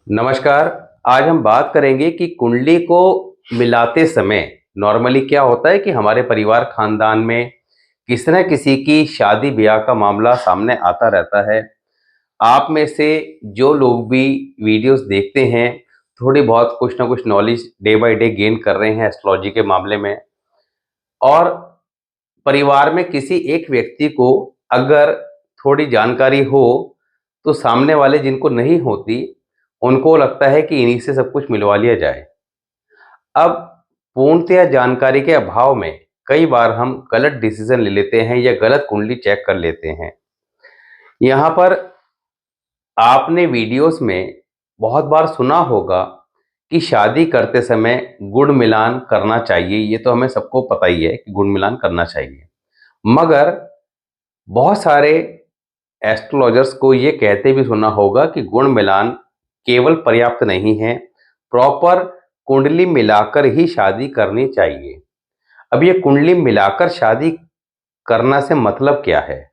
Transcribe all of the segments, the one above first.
नमस्कार। आज हम बात करेंगे कि कुंडली को मिलाते समय नॉर्मली क्या होता है कि हमारे परिवार खानदान में किसी न किसी की शादी ब्याह का मामला सामने आता रहता है। आप में से जो लोग भी वीडियोस देखते हैं, थोड़ी बहुत कुछ ना कुछ knowledge day by day gain कर रहे हैं एस्ट्रोलॉजी के मामले में। और परिवार में किसी एक व्यक्ति को अगर थोड़ी जानकारी हो, तो सामने वाले जिनको नहीं होती, उनको लगता है कि इन्हीं से सब कुछ मिलवा लिया जाए। अब पूर्णतया जानकारी के अभाव में कई बार हम गलत डिसीजन ले लेते हैं या गलत कुंडली चेक कर लेते हैं। यहाँ पर आपने वीडियोस में बहुत बार सुना होगा कि शादी करते समय गुण मिलान करना चाहिए। ये तो हमें सबको पता ही है कि गुण मिलान करना चाहिए। मगर बहुत सारे एस्ट्रोलॉजर्स को ये कहते भी सुना होगा कि गुण मिलान केवल पर्याप्त नहीं है, प्रॉपर कुंडली मिलाकर ही शादी करनी चाहिए। अब ये कुंडली मिलाकर शादी करना से मतलब क्या है?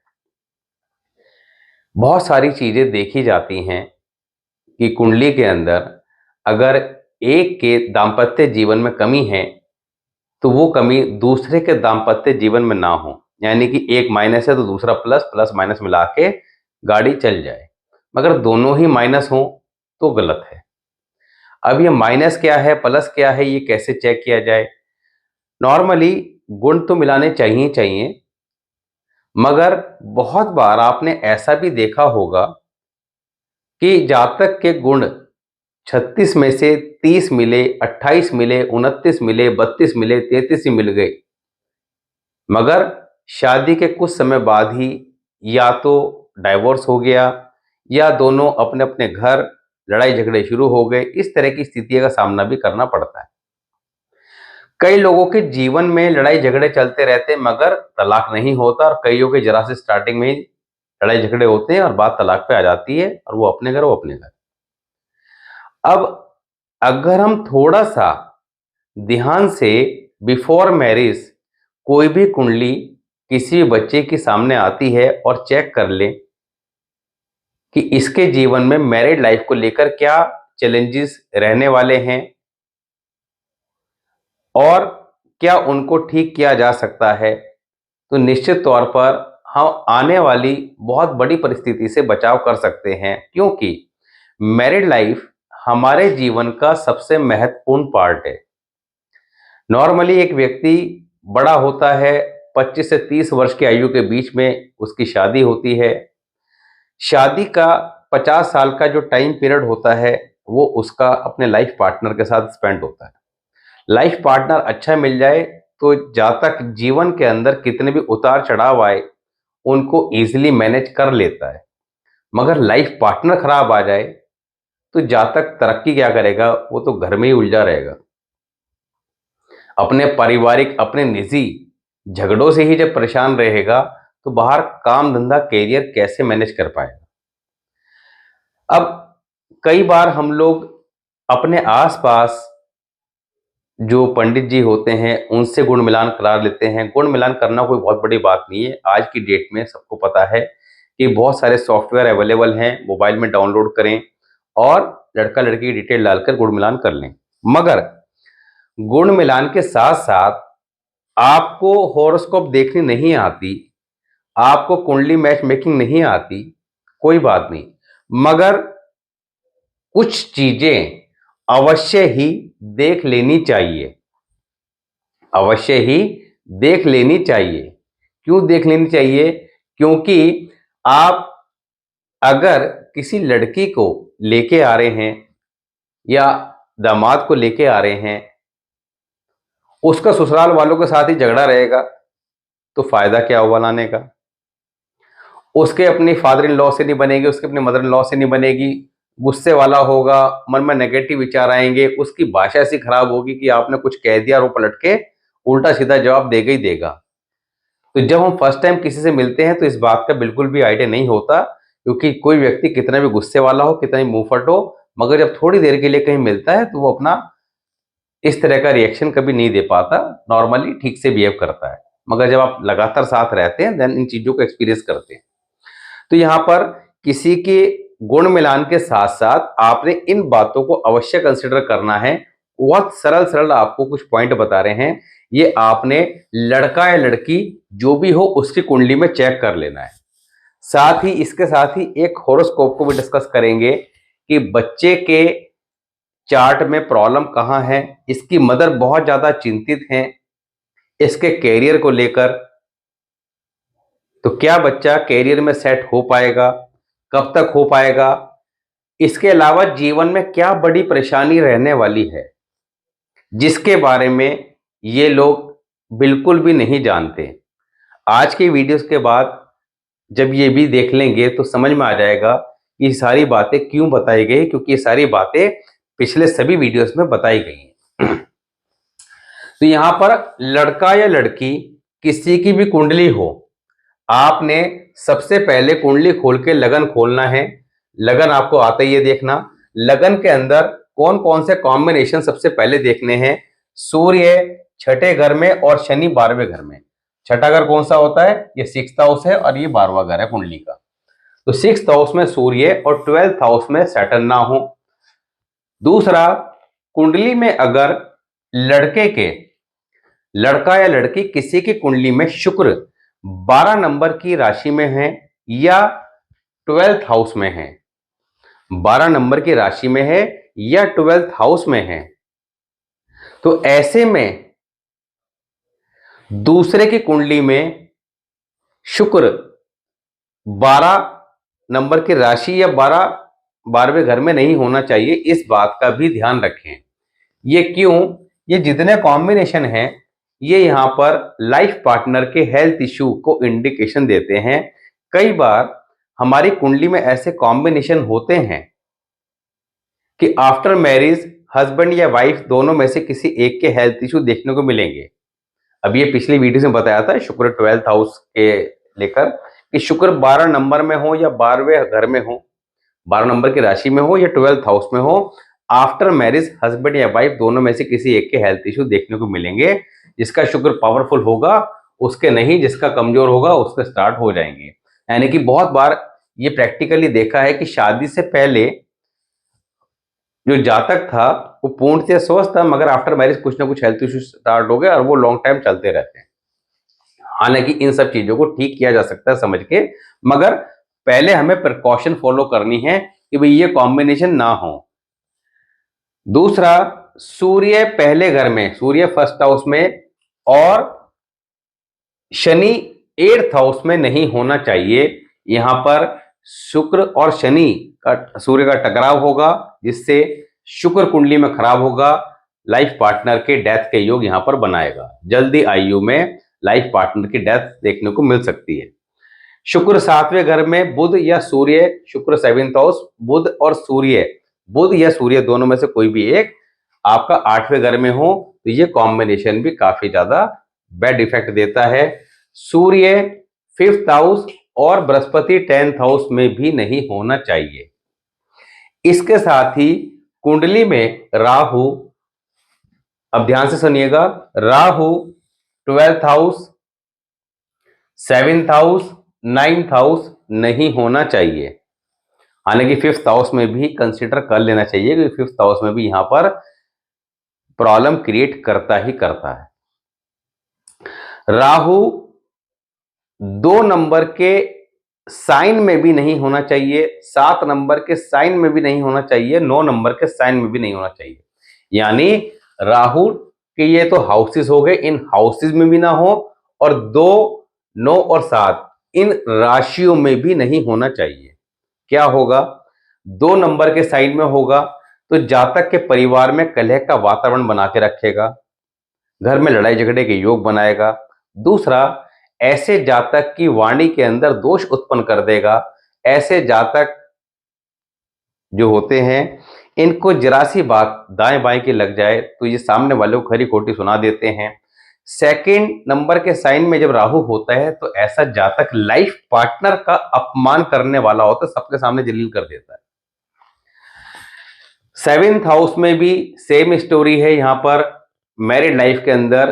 बहुत सारी चीज़ें देखी जाती हैं कि कुंडली के अंदर अगर एक के दाम्पत्य जीवन में कमी है, तो वो कमी दूसरे के दाम्पत्य जीवन में ना हो। यानी कि एक माइनस है तो दूसरा प्लस, प्लस माइनस मिला के गाड़ी चल जाए। मगर दोनों ही माइनस हों तो गलत है। अब ये माइनस क्या है, प्लस क्या है, ये कैसे चेक किया जाए? नॉर्मली गुण तो मिलाने चाहिए ही चाहिए, मगर बहुत बार आपने ऐसा भी देखा होगा कि जातक के गुण 36 में से 30 मिले, 28 मिले, 29 मिले, 32 मिले, 33 ही मिल गए। मगर शादी के कुछ समय बाद ही या तो डाइवोर्स हो गया या दोनों अपने अपने घर लड़ाई झगड़े शुरू हो गए। इस तरह की स्थितियों का सामना भी करना पड़ता है। कई लोगों के जीवन में लड़ाई झगड़े चलते रहते हैं मगर तलाक नहीं होता, और कईयों के जरा से स्टार्टिंग में ही लड़ाई झगड़े होते हैं और बात तलाक पे आ जाती है और वो अपने घर, वो अपने घर। अब अगर हम थोड़ा सा ध्यान से बिफोर मैरिज कोई भी कुंडली किसी भी बच्चे की सामने आती है और चेक कर ले कि इसके जीवन में मैरिड लाइफ को लेकर क्या चैलेंजेस रहने वाले हैं और क्या उनको ठीक किया जा सकता है, तो निश्चित तौर पर हम आने वाली बहुत बड़ी परिस्थिति से बचाव कर सकते हैं। क्योंकि मैरिड लाइफ हमारे जीवन का सबसे महत्वपूर्ण पार्ट है। नॉर्मली एक व्यक्ति बड़ा होता है, 25 से 30 वर्ष की आयु के बीच में उसकी शादी होती है। शादी का 50 साल का जो टाइम पीरियड होता है, वो उसका अपने लाइफ पार्टनर के साथ स्पेंड होता है। लाइफ पार्टनर अच्छा मिल जाए तो जातक जीवन के अंदर कितने भी उतार चढ़ाव आए, उनको ईजिली मैनेज कर लेता है। मगर लाइफ पार्टनर खराब आ जाए तो जातक तरक्की क्या करेगा, वो तो घर में ही उलझा रहेगा। अपने पारिवारिक, अपने निजी झगड़ों से ही जब परेशान रहेगा, तो बाहर काम धंधा कैरियर कैसे मैनेज कर पाएगा? अब कई बार हम लोग अपने आसपास जो पंडित जी होते हैं उनसे गुण मिलान करा लेते हैं। गुण मिलान करना कोई बहुत बड़ी बात नहीं है। आज की डेट में सबको पता है कि बहुत सारे सॉफ्टवेयर अवेलेबल हैं, मोबाइल में डाउनलोड करें और लड़का लड़की की डिटेल डालकर गुण मिलान कर लें। मगर गुण मिलान के साथ साथ आपको हॉरोस्कोप देखनी नहीं आती, आपको कुंडली मैच मेकिंग नहीं आती, कोई बात नहीं, मगर कुछ चीजें अवश्य ही देख लेनी चाहिए। अवश्य ही देख लेनी चाहिए। क्यों देख लेनी चाहिए? क्योंकि आप अगर किसी लड़की को लेके आ रहे हैं या दामाद को लेके आ रहे हैं, उसका ससुराल वालों के साथ ही झगड़ा रहेगा, तो फायदा क्या हुआ लाने का? उसके अपनी फादर इन लॉ से नहीं बनेगी, उसके अपने मदर इन लॉ से नहीं बनेगी, गुस्से वाला होगा, मन में नेगेटिव विचार आएंगे, उसकी भाषा ऐसी खराब होगी कि आपने कुछ कह दिया और वो पलट के उल्टा सीधा जवाब देगा ही देगा। तो जब हम फर्स्ट टाइम किसी से मिलते हैं तो इस बात का बिल्कुल भी आइडिया नहीं होता, क्योंकि कोई व्यक्ति कितना भी गुस्से वाला हो, कितना भी मुंहफट हो, मगर जब थोड़ी देर के लिए कहीं मिलता है तो वो अपना इस तरह का रिएक्शन कभी नहीं दे पाता, नॉर्मली ठीक से बिहेव करता है। मगर जब आप लगातार साथ रहते हैं देन इन चीजों को एक्सपीरियंस करते हैं। तो यहाँ पर किसी के गुण मिलान के साथ साथ आपने इन बातों को अवश्य कंसिडर करना है। बहुत सरल सरल आपको कुछ पॉइंट बता रहे हैं, ये आपने लड़का या लड़की जो भी हो उसकी कुंडली में चेक कर लेना है। साथ ही इसके साथ ही एक होरोस्कोप को भी डिस्कस करेंगे कि बच्चे के चार्ट में प्रॉब्लम कहां है, इसकी मदर बहुत ज्यादा चिंतित हैं इसके कैरियर को लेकर, तो क्या बच्चा कैरियर में सेट हो पाएगा, कब तक हो पाएगा, इसके अलावा जीवन में क्या बड़ी परेशानी रहने वाली है जिसके बारे में ये लोग बिल्कुल भी नहीं जानते। आज के वीडियोस के बाद जब ये भी देख लेंगे तो समझ में आ जाएगा ये सारी बातें क्यों बताई गई, क्योंकि ये सारी बातें पिछले सभी वीडियोस में बताई गई हैं। तो यहां पर लड़का या लड़की किसी की भी कुंडली हो, आपने सबसे पहले कुंडली खोल के लगन खोलना है। लगन आपको आता ही है देखना। लगन के अंदर कौन कौन से कॉम्बिनेशन सबसे पहले देखने हैं। सूर्य छठे घर में और शनि 12वें घर में। छठा घर कौन सा होता है, ये 6th हाउस है और ये 12वां घर है कुंडली का। तो 6th हाउस में सूर्य और 12th हाउस में सैटर्न ना हो। दूसरा, कुंडली में अगर लड़का या लड़की किसी की कुंडली में शुक्र 12 नंबर की राशि में है या 12th हाउस में है, 12 नंबर की राशि में है या 12th हाउस में है, तो ऐसे में दूसरे की कुंडली में शुक्र 12 नंबर की राशि या 12वें घर में नहीं होना चाहिए। इस बात का भी ध्यान रखें। ये क्यों, ये जितने कॉम्बिनेशन हैं ये यहां पर लाइफ पार्टनर के हेल्थ इश्यू को इंडिकेशन देते हैं। कई बार हमारी कुंडली में ऐसे कॉम्बिनेशन होते हैं कि आफ्टर मैरिज हस्बैंड या वाइफ दोनों में से किसी एक के हेल्थ इश्यू देखने को मिलेंगे। अब ये पिछली वीडियो में बताया था शुक्र 12th हाउस के लेकर कि शुक्र 12 नंबर में हो या 12वें घर में हो, 12 नंबर की राशि में हो या 12th हाउस में हो, आफ्टर मैरिज हस्बैंड या वाइफ दोनों में से किसी एक के हेल्थ इश्यू देखने को मिलेंगे। जिसका शुक्र पावरफुल होगा उसके नहीं, जिसका कमजोर होगा उसके स्टार्ट हो जाएंगे। यानी कि बहुत बार ये प्रैक्टिकली देखा है कि शादी से पहले जो जातक था वो पूर्णतः स्वस्थ था, मगर आफ्टर मैरिज कुछ ना कुछ हेल्थ इश्यू स्टार्ट हो गए और वो लॉन्ग टाइम चलते रहते हैं। हालांकि इन सब चीजों को ठीक किया जा सकता है समझ के, मगर पहले हमें प्रिकॉशन फॉलो करनी है कि भाई ये कॉम्बिनेशन ना हो। दूसरा, सूर्य पहले घर में, सूर्य 1st हाउस में और शनि 8th हाउस में नहीं होना चाहिए। यहां पर शुक्र और शनि का, सूर्य का टकराव होगा जिससे शुक्र कुंडली में खराब होगा, लाइफ पार्टनर के डेथ के योग यहां पर बनाएगा। जल्दी आयु में लाइफ पार्टनर की डेथ देखने को मिल सकती है। शुक्र 7वें घर में बुध या सूर्य, शुक्र 7th हाउस, बुध या सूर्य दोनों में से कोई भी एक आपका 8वें घर में हो तो ये कॉम्बिनेशन भी काफी ज्यादा बैड इफेक्ट देता है। सूर्य 5th हाउस और बृहस्पति 10th हाउस में भी नहीं होना चाहिए। इसके साथ ही कुंडली में राहु, अब ध्यान से सुनिएगा, Rahu 12th house, 7th house, 9th house नहीं होना चाहिए। हालांकि 5th हाउस में भी कंसीडर कर लेना चाहिए क्योंकि 5th हाउस में भी यहां पर प्रॉब्लम क्रिएट करता ही करता है। राहु 2 नंबर के साइन में भी नहीं होना चाहिए, 7 नंबर के साइन में भी नहीं होना चाहिए, 9 नंबर के साइन में भी नहीं होना चाहिए। यानी राहु के ये तो हाउसेस हो गए, इन हाउसेस में भी ना हो, और 2, 9 और 7 इन राशियों में भी नहीं होना चाहिए। क्या होगा, 2 नंबर के साइन में होगा तो जातक के परिवार में कलह का वातावरण बना के रखेगा, घर में लड़ाई झगड़े के योग बनाएगा। दूसरा, ऐसे जातक की वाणी के अंदर दोष उत्पन्न कर देगा। ऐसे जातक जो होते हैं इनको जरा सी बात दाएं बाएं की लग जाए तो ये सामने वाले को खरी खोटी सुना देते हैं। 2nd नंबर के साइन में जब राहु होता है तो ऐसा जातक लाइफ पार्टनर का अपमान करने वाला होता है, सबके सामने जलील कर देता है। 7th हाउस में भी सेम स्टोरी है, यहां पर मैरिड लाइफ के अंदर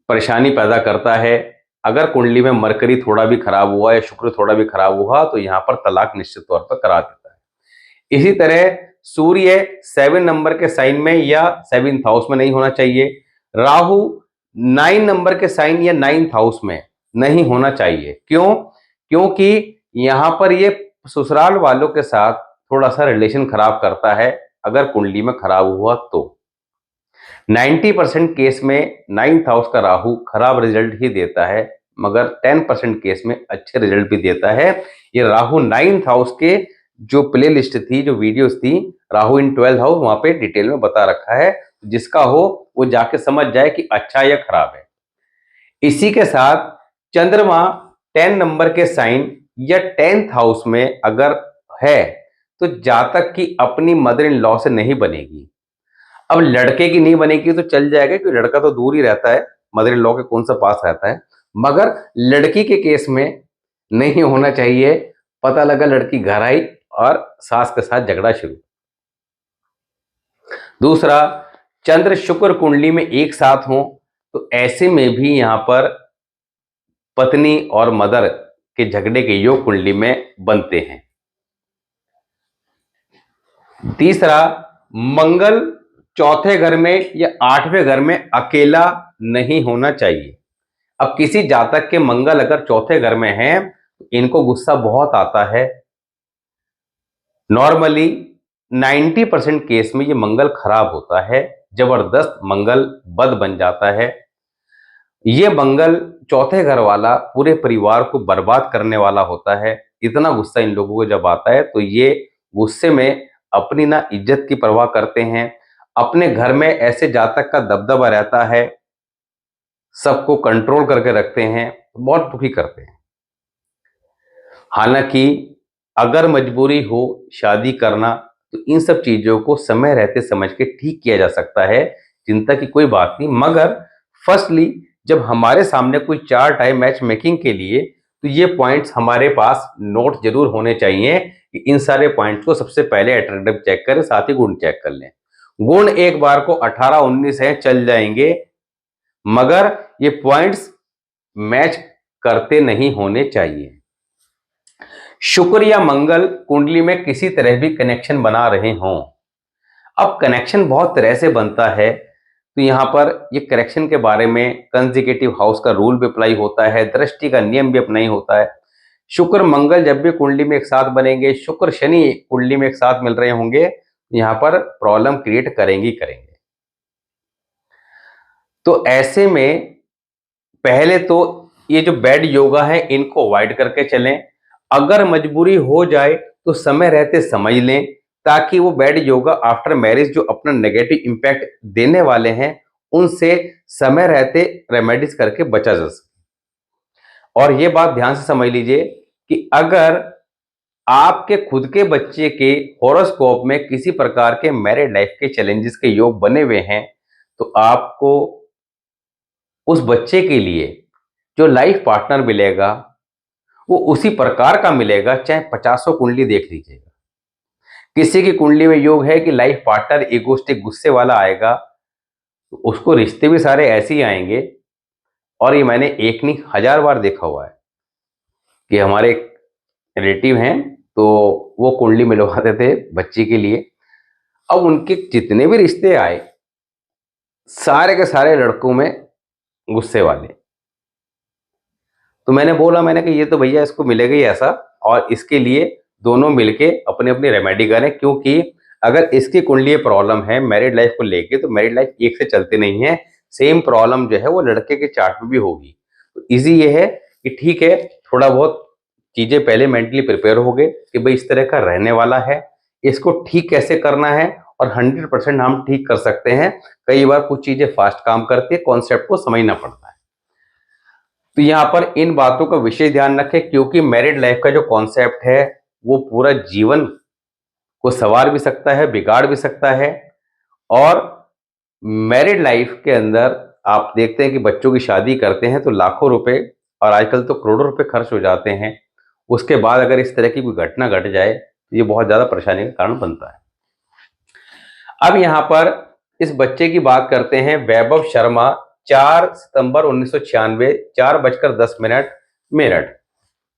परेशानी पैदा करता है। अगर कुंडली में मरकरी थोड़ा भी खराब हुआ या शुक्र थोड़ा भी खराब हुआ तो यहाँ पर तलाक निश्चित तौर पर करा देता है। इसी तरह सूर्य 7 नंबर के साइन में या 7th हाउस में नहीं होना चाहिए। राहु 9 नंबर के साइन या 9th हाउस में नहीं होना चाहिए। क्यों? क्योंकि यहां पर ये ससुराल वालों के साथ थोड़ा सा रिलेशन खराब करता है अगर कुंडली में खराब हुआ तो। 90% केस में 9th हाउस का राहु खराब रिजल्ट ही देता है, मगर 10% केस में अच्छे रिजल्ट भी देता है। ये राहु 9th हाउस के जो प्ले लिस्ट थी, जो वीडियोस थी, राहु इन 12th हाउस, वहां पे डिटेल में बता रखा है। जिसका हो वो जाके समझ जाए कि अच्छा या खराब है। इसी के साथ चंद्रमा 10 नंबर के साइन या 10th हाउस में अगर है तो जातक की अपनी मदर इन लॉ से नहीं बनेगी। अब लड़के की नहीं बनेगी तो चल जाएगा, क्योंकि लड़का तो दूर ही रहता है, मदर इन लॉ के कौन सा पास रहता है। मगर लड़की के केस में नहीं होना चाहिए। पता लगा लड़की घर आई और सास के साथ झगड़ा शुरू। दूसरा, चंद्र शुक्र कुंडली में एक साथ हो तो ऐसे में भी यहां पर पत्नी और मदर के झगड़े के योग कुंडली में बनते हैं। तीसरा, मंगल चौथे घर में या 8वें घर में अकेला नहीं होना चाहिए। अब किसी जातक के मंगल अगर चौथे घर में है तो इनको गुस्सा बहुत आता है। नॉर्मली 90% केस में ये मंगल खराब होता है, जबरदस्त मंगल बद बन जाता है। ये मंगल चौथे घर वाला पूरे परिवार को बर्बाद करने वाला होता है। इतना गुस्सा इन लोगों को जब आता है तो ये गुस्से में अपनी ना इज्जत की परवाह करते हैं। अपने घर में ऐसे जातक का दबदबा रहता है, सबको कंट्रोल करके रखते हैं, बहुत दुखी करते हैं। हालांकि अगर मजबूरी हो शादी करना तो इन सब चीजों को समय रहते समझ के ठीक किया जा सकता है, चिंता की कोई बात नहीं। मगर फर्स्टली जब हमारे सामने कोई चार्ट आए मैच मेकिंग के लिए तो ये पॉइंट्स हमारे पास नोट जरूर होने चाहिए कि इन सारे पॉइंट्स को सबसे पहले अट्रैक्टिव चेक करें, साथ ही गुण चेक कर लें। गुण एक बार को 18-19 है चल जाएंगे, मगर ये पॉइंट्स मैच करते नहीं होने चाहिए। शुक्र या मंगल कुंडली में किसी तरह भी कनेक्शन बना रहे हों। अब कनेक्शन बहुत तरह से बनता है, तो यहां पर ये करेक्शन के बारे में कंसेक्यूटिव हाउस का रूल भी अप्लाई होता है, दृष्टि का नियम भी अप्लाई होता है। शुक्र मंगल जब भी कुंडली में एक साथ बनेंगे, शुक्र शनि कुंडली में एक साथ मिल रहे होंगे, यहां पर प्रॉब्लम क्रिएट करेंगे। तो ऐसे में पहले तो ये जो बैड योगा है इनको अवॉइड करके चलें। अगर मजबूरी हो जाए तो समय रहते समझ लें, ताकि वो बैड योगा आफ्टर मैरिज जो अपना नेगेटिव इंपैक्ट देने वाले हैं उनसे समय रहते रेमेडीज करके बचा जा सके। और ये बात ध्यान से समझ लीजिए कि अगर आपके खुद के बच्चे के हॉरोस्कोप में किसी प्रकार के मैरिड लाइफ के चैलेंजेस के योग बने हुए हैं तो आपको उस बच्चे के लिए जो लाइफ पार्टनर मिलेगा वो उसी प्रकार का मिलेगा, चाहे 50 कुंडली देख लीजिएगा। किसी की कुंडली में योग है कि लाइफ पार्टनर इगोस्टिक गुस्से वाला आएगा तो उसको रिश्ते भी सारे ऐसे ही आएंगे। और ये मैंने एक नहीं 1000 बार देखा हुआ है कि हमारे एक रिलेटिव हैं तो वो कुंडली मिलवाते थे बच्चे के लिए। अब उनके जितने भी रिश्ते आए सारे के सारे लड़कों में गुस्से वाले। तो मैंने बोला, मैंने कहा ये तो भैया इसको मिलेगा ही ऐसा, और इसके लिए दोनों मिलके अपनी अपनी रेमेडी करें। क्योंकि अगर इसकी कुंडली प्रॉब्लम है मैरिड लाइफ को लेके तो मैरिड लाइफ एक से चलती नहीं है, सेम प्रॉब्लम जो है वो लड़के के चार्ट में भी होगी। तो इजी ये है कि ठीक है, थोड़ा बहुत चीजें पहले मेंटली प्रिपेयर हो गए कि भाई इस तरह का रहने वाला है, इसको ठीक कैसे करना है, और 100% हम ठीक कर सकते हैं। कई बार कुछ चीजें फास्ट काम करती है, कॉन्सेप्ट को समझना पड़ता है। तो यहाँ पर इन बातों का विशेष ध्यान रखें, क्योंकि मैरिड लाइफ का जो कॉन्सेप्ट है वो पूरा जीवन को संवार भी सकता है, बिगाड़ भी सकता है। और मैरिड लाइफ के अंदर आप देखते हैं कि बच्चों की शादी करते हैं तो लाखों रुपए और आजकल तो करोड़ों रुपए खर्च हो जाते हैं। उसके बाद अगर इस तरह की कोई घटना घट जाए तो ये बहुत ज्यादा परेशानी का कारण बनता है। अब यहाँ पर इस बच्चे की बात करते हैं, वैभव शर्मा 4 सितंबर 1996, 4:10 मेरठ,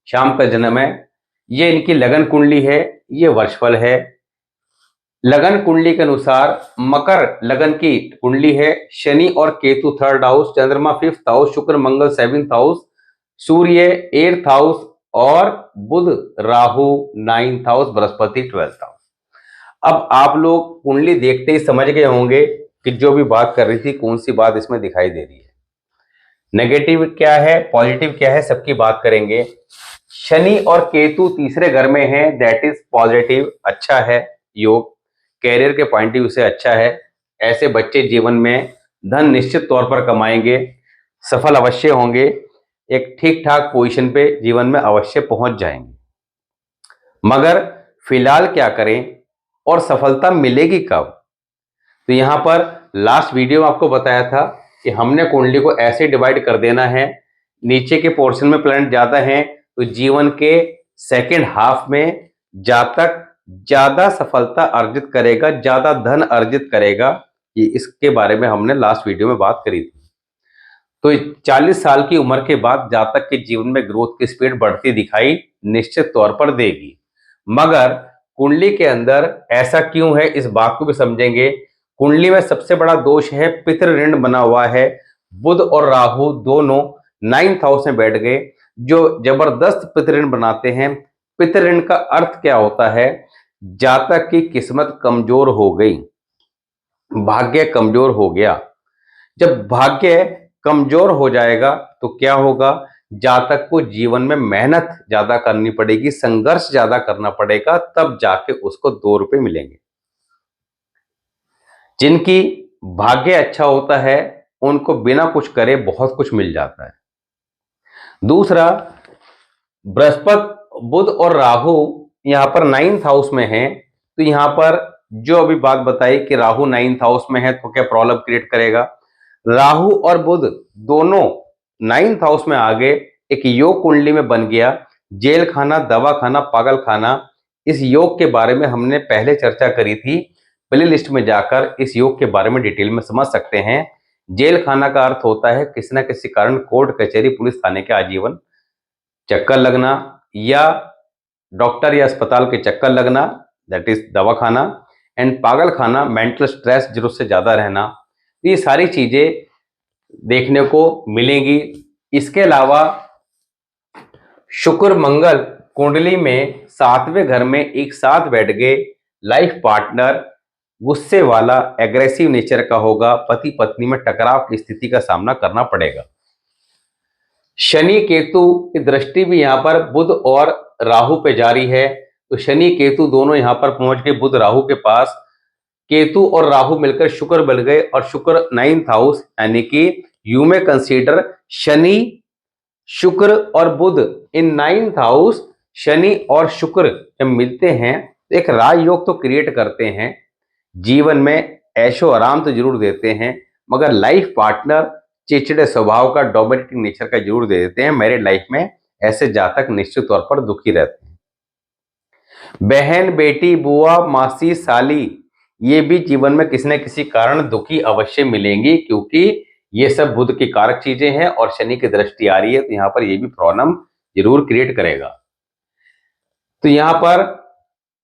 शाम का जन्म है। ये इनकी लगन कुंडली है, ये वर्षफल है। लगन कुंडली के अनुसार मकर लगन की कुंडली है। शनि और केतु 3rd हाउस, चंद्रमा 5th हाउस, शुक्र मंगल 7th हाउस, सूर्य 8th हाउस और Budh Rahu 9th house, Brihaspati 12th house. अब आप लोग कुंडली देखते ही समझ गए होंगे कि जो भी बात कर रही थी कौन सी बात इसमें दिखाई दे रही है, नेगेटिव क्या है पॉजिटिव क्या है, सबकी बात करेंगे। शनि और केतु तीसरे घर में है, दैट इज पॉजिटिव, अच्छा है योग, कैरियर के पॉइंट ऑफ व्यू से अच्छा है। ऐसे बच्चे जीवन में धन निश्चित तौर पर कमाएंगे, सफल अवश्य होंगे, एक ठीक ठाक पोजीशन पे जीवन में अवश्य पहुंच जाएंगे। मगर फिलहाल क्या करें और सफलता मिलेगी कब? तो यहां पर लास्ट वीडियो में आपको बताया था कि हमने कुंडली को ऐसे डिवाइड कर देना है, नीचे के पोर्शन में प्लैनेट ज्यादा है तो जीवन के सेकेंड हाफ में जातक ज्यादा सफलता अर्जित करेगा, ज्यादा धन अर्जित करेगा। ये इसके बारे में हमने लास्ट वीडियो में बात करी थी। तो 40 साल की उम्र के बाद जातक के जीवन में ग्रोथ की स्पीड बढ़ती दिखाई निश्चित तौर पर देगी। मगर कुंडली के अंदर ऐसा क्यों है, इस बात को भी समझेंगे। कुंडली में सबसे बड़ा दोष है पितृ ऋण बना हुआ है। बुध और राहु दोनों 9th हाउस में बैठ गए, जो जबरदस्त पितृ ऋण बनाते हैं। पितृ ऋण का अर्थ क्या होता है? जातक की किस्मत कमजोर हो गई, भाग्य कमजोर हो गया। जब भाग्य कमजोर हो जाएगा तो क्या होगा? जातक को जीवन में मेहनत ज्यादा करनी पड़ेगी, संघर्ष ज्यादा करना पड़ेगा, तब जाके उसको 2 रुपए मिलेंगे। जिनकी भाग्य अच्छा होता है उनको बिना कुछ करे बहुत कुछ मिल जाता है। दूसरा, बृहस्पति बुध और राहु यहां पर 9th हाउस में है, तो यहां पर जो अभी बात बताई कि राहु 9th हाउस में है तो क्या प्रॉब्लम क्रिएट करेगा? राहु और बुध दोनों 9th हाउस में आ गए, एक योग कुंडली में बन गया, जेल खाना, दवा खाना, पागल खाना। इस योग के बारे में हमने पहले चर्चा करी थी, प्ले लिस्ट में जाकर इस योग के बारे में डिटेल में समझ सकते हैं। जेल खाना का अर्थ होता है किसी न किसी कारण कोर्ट कचहरी पुलिस थाने के आजीवन चक्कर लगना, या डॉक्टर या अस्पताल के चक्कर लगना, दैट इज दवा खाना। एंड पागल खाना, मेंटल स्ट्रेस जरूरत से ज्यादा रहना। ये सारी चीजें देखने को मिलेंगी। इसके अलावा शुक्र मंगल कुंडली में 7वें घर में एक साथ बैठ गए, लाइफ पार्टनर गुस्से वाला, एग्रेसिव नेचर का होगा, पति पत्नी में टकराव की स्थिति का सामना करना पड़ेगा। शनि केतु की दृष्टि भी यहां पर बुध और राहु पे जारी है, तो शनि केतु दोनों यहां पर पहुंच गए बुध राहु के पास। केतु और राहु मिलकर शुक्र बन गए और शुक्र 9th हाउस, यानी कि यू में कंसीडर शनि, शुक्र और बुध इन 9th हाउस। शनि और शुक्र जब मिलते हैं तो एक राज योग तो क्रिएट करते हैं, जीवन में ऐशो आराम तो जरूर देते हैं, मगर लाइफ पार्टनर चिड़चिड़े स्वभाव का, डोमिनेटिंग नेचर का जरूर दे देते हैं। मैरिड लाइफ में ऐसे जातक निश्चित तौर पर दुखी रहते हैं। बहन, बेटी, बुआ, मासी, साली, ये भी जीवन में किसी न किसी कारण दुखी अवश्य मिलेंगी, क्योंकि ये सब बुध की कारक चीजें हैं और शनि की दृष्टि आ रही है, तो यहां पर ये भी प्रॉब्लम जरूर क्रिएट करेगा। तो यहां पर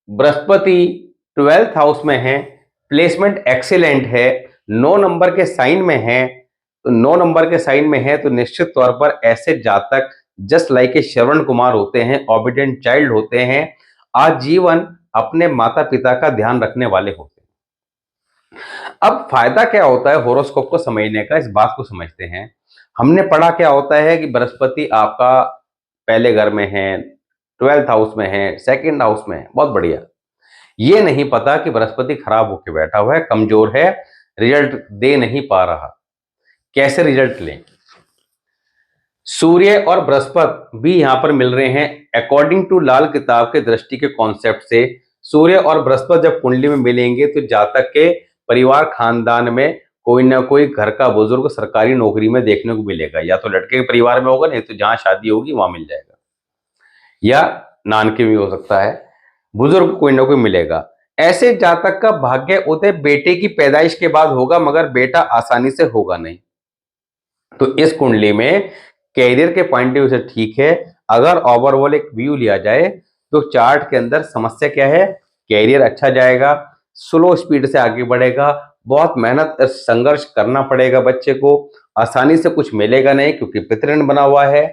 बृहस्पति 12th हाउस में है, प्लेसमेंट एक्सीलेंट है, 9 नंबर के साइन में है, तो 9 नंबर के साइन में है तो निश्चित तौर पर ऐसे जातक just like a Shravan Kumar होते हैं, ऑबिडेंट चाइल्ड होते हैं, आजीवन अपने माता पिता का ध्यान रखने वाले होते हैं। अब फायदा क्या होता है होरोस्कोप को समझने का, इस बात को समझते हैं। हमने पढ़ा क्या होता है कि बृहस्पति आपका पहले घर में है, 12th हाउस में है, 2nd हाउस में है, बहुत बढ़िया। ये नहीं पता कि बृहस्पति खराब होकर बैठा हुआ है, कमजोर है, रिजल्ट दे नहीं पा रहा। कैसे रिजल्ट लें? सूर्य और बृहस्पति भी यहां पर मिल रहे हैं। अकॉर्डिंग टू लाल किताब के दृष्टि के कॉन्सेप्ट से सूर्य और बृहस्पति जब कुंडली में मिलेंगे तो जातक के परिवार खानदान में कोई ना कोई घर का बुजुर्ग सरकारी नौकरी में देखने को मिलेगा, या तो लड़के के परिवार में होगा, नहीं तो जहां शादी होगी वहां मिल जाएगा, या नानके भी हो सकता है, बुजुर्ग कोई ना कोई मिलेगा। ऐसे जातक का भाग्य उदय बेटे की पैदाइश के बाद होगा, मगर बेटा आसानी से होगा नहीं। तो इस कुंडली में कैरियर के पॉइंट ऑफ व्यू से ठीक है। अगर ओवरऑल एक व्यू लिया जाए तो चार्ट के अंदर समस्या क्या है, कैरियर अच्छा जाएगा, स्लो स्पीड से आगे बढ़ेगा, बहुत मेहनत संघर्ष करना पड़ेगा बच्चे को, आसानी से कुछ मिलेगा नहीं क्योंकि पितृण बना हुआ है।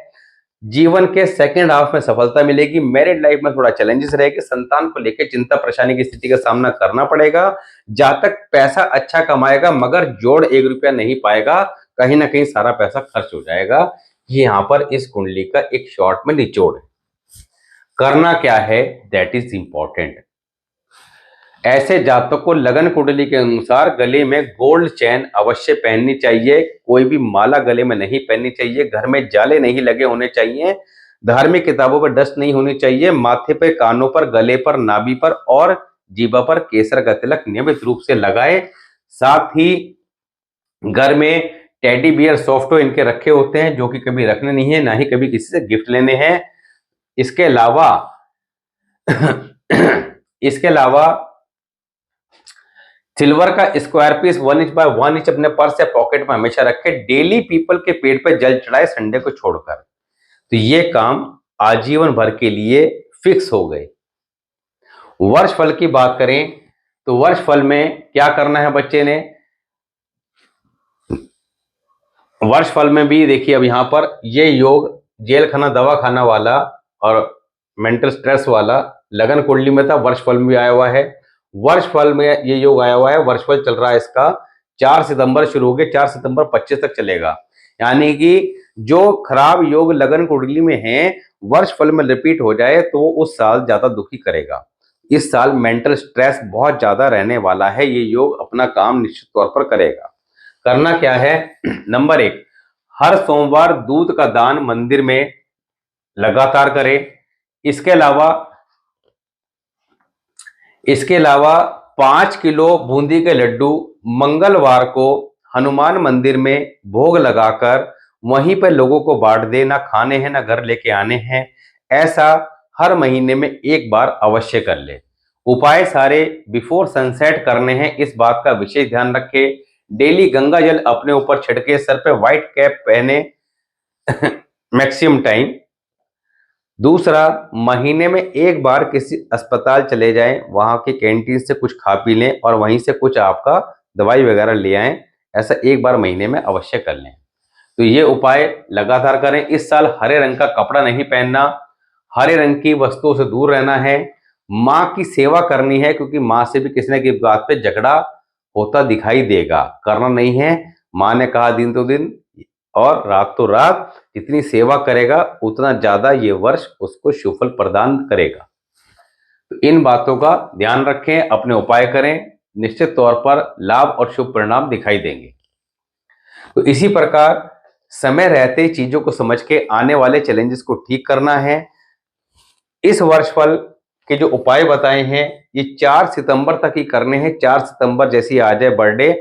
जीवन के सेकंड हाफ में सफलता मिलेगी, मैरिड लाइफ में थोड़ा चैलेंजेस रहेगी, संतान को लेकर चिंता परेशानी की स्थिति का सामना करना पड़ेगा। जातक पैसा अच्छा कमाएगा मगर जोड़ 1 रुपया नहीं पाएगा, कहीं ना कहीं सारा पैसा खर्च हो जाएगा। ये यहां पर इस कुंडली का एक शॉर्ट में निचोड़ है। करना क्या है, दैट इज इंपॉर्टेंट। ऐसे जातकों को लगन कुंडली के अनुसार गले में गोल्ड चेन अवश्य पहननी चाहिए, कोई भी माला गले में नहीं पहननी चाहिए, घर में जाले नहीं लगे होने चाहिए, धार्मिक किताबों पर डस्ट नहीं होनी चाहिए, माथे पे, कानों पर, गले पर, नाभि पर और जीभा पर केसर का तिलक नियमित रूप से लगाए। साथ ही घर में टेडी बियर सॉफ्टो इनके रखे होते हैं जो कि कभी रखने नहीं है, ना ही कभी किसी से गिफ्ट लेने हैं। इसके अलावा इसके अलावा सिल्वर का square piece 1 inch by 1 inch अपने पर्स या पॉकेट में हमेशा रखे। डेली पीपल के पेड़ पर जल चढ़ाए संडे को छोड़कर। तो ये काम आजीवन भर के लिए फिक्स हो गए। वर्ष फल की बात करें तो वर्ष फल में क्या करना है बच्चे ने, वर्ष फल में भी देखिए अब यहां पर ये योग जेल खाना दवा खाना वाला और मेंटल स्ट्रेस वाला लगन कुंडली में था, वर्ष फल में भी आया हुआ है। वर्ष फल में ये योग आया हुआ है, वर्ष फल चल रहा है इसका 4 सितंबर शुरू हो गया, 4 सितंबर 25 तक चलेगा। यानी कि जो खराब योग लगन कुंडली में है वर्ष फल में रिपीट हो जाए तो उस साल ज्यादा दुखी करेगा। इस साल मेंटल स्ट्रेस बहुत ज्यादा रहने वाला है, ये योग अपना काम निश्चित तौर पर करेगा। करना क्या है, नंबर 1, हर सोमवार दूध का दान मंदिर में लगातार करें। इसके अलावा 5 किलो बूंदी के लड्डू मंगलवार को हनुमान मंदिर में भोग लगाकर वहीं पर लोगों को बांट दे, ना खाने हैं ना घर लेके आने हैं। ऐसा हर महीने में एक बार अवश्य कर ले। उपाय सारे बिफोर सनसेट करने हैं, इस बात का विशेष ध्यान रखें। डेली गंगा जल अपने ऊपर छिड़के, सर पे व्हाइट कैप पहने मैक्सिमम टाइम। दूसरा, महीने में एक बार किसी अस्पताल चले जाएं, वहां के कैंटीन से कुछ खा पी लें और वहीं से कुछ आपका दवाई वगैरह ले आएं। ऐसा एक बार महीने में अवश्य कर लें। तो ये उपाय लगातार करें। इस साल हरे रंग का कपड़ा नहीं पहनना, हरे रंग की वस्तुओं से दूर रहना है। माँ की सेवा करनी है क्योंकि माँ से भी किसी न किसी बात पे झगड़ा होता दिखाई देगा, करना नहीं है। माँ ने कहा दिन तो दिन और रात तो रात, जितनी सेवा करेगा उतना ज्यादा ये वर्ष उसको शुभ फल प्रदान करेगा। तो इन बातों का ध्यान रखें, अपने उपाय करें, निश्चित तौर पर लाभ और शुभ परिणाम दिखाई देंगे। तो इसी प्रकार समय रहते चीजों को समझ के आने वाले चैलेंजेस को ठीक करना है। इस वर्ष फल के जो उपाय बताए हैं ये 4 सितंबर तक ही करने हैं। 4 सितंबर जैसी आ जाए बर्थडे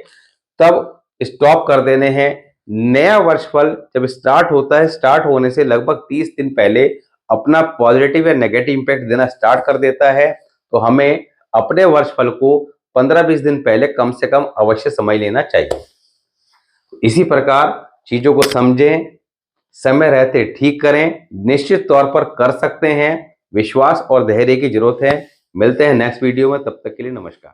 तब स्टॉप कर देने हैं। नया वर्ष फल जब स्टार्ट होता है, स्टार्ट होने से लगभग 30 दिन पहले अपना पॉजिटिव या नेगेटिव इंपैक्ट देना स्टार्ट कर देता है। तो हमें अपने वर्ष फल को 15-20 दिन पहले कम से कम अवश्य समझ लेना चाहिए। इसी प्रकार चीजों को समझें, समय रहते ठीक करें, निश्चित तौर पर कर सकते हैं। विश्वास और धैर्य की जरूरत है। मिलते हैं नेक्स्ट वीडियो में, तब तक के लिए नमस्कार।